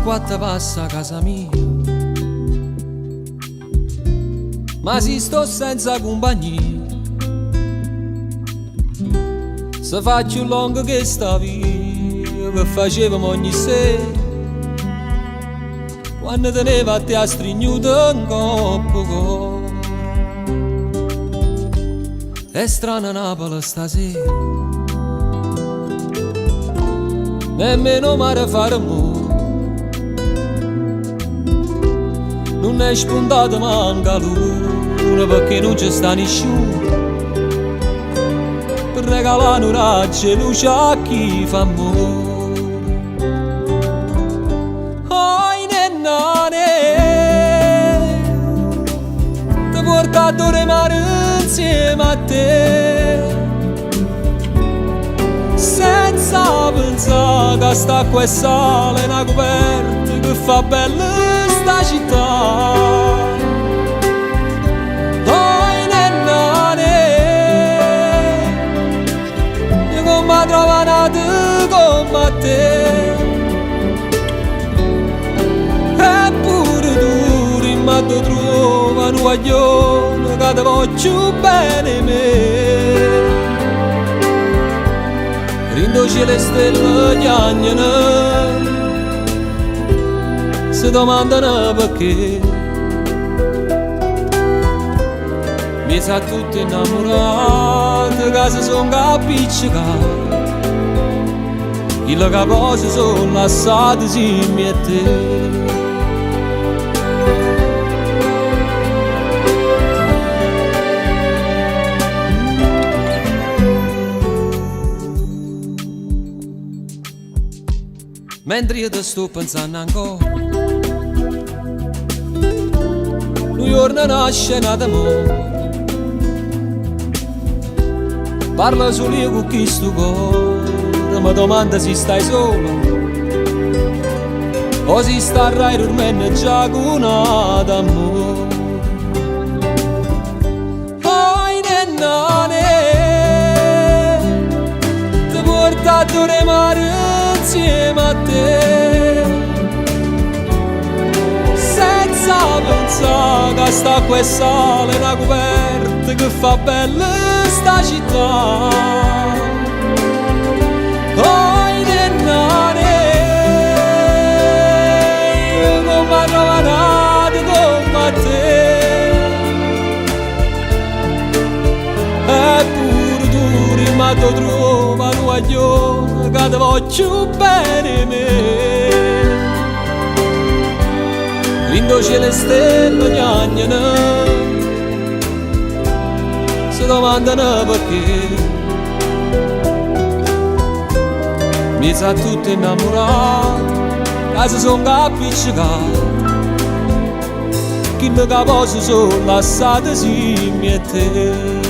quattro passa a casa mia, ma si sto senza compagnia. Se faccio lungo che sta via, che facevamo ogni sera, quando teneva a te a stringnuto in coppo. È strana Napoli stasera, nemmeno mare fare amore, non è spuntato manca l'una perché non ci sta nessuno per regalare un raggio e luce a chi fa amore. Oh nennane, ti porta a dormire insieme a te, senza pensare che sta qua e sale una coperta che fa bella sta città. Oh nennane, io come trovo nato come te, eppure tu rimando trova un guaglione che ti voglio bene me. Rindo le stelle chiagnano, si domandano perché. Mi sa tutti innamorati che si sono appiccicati, quelli che poi si sono lasciati simili a te. Mentre io ti sto pensando ancora, un giorno nasce nata amore, parla solo io con chi sto cuore, mi domanda se stai sola o se starai dormendo già con d'amore. Poi nennane, ti porta a dormire insieme a te, senza pensare che sta qua e sale una coperta che fa bella sta città. Oh nennane, io come trovato come te, eppure tu rimando trova un guaglione che ti voglio bene me. Quando c'è le stelle chiagnano, si domandano perché. Mi sa tutti innamorati che si sono appiccicati, chi che poi si sono lasciati simili a te.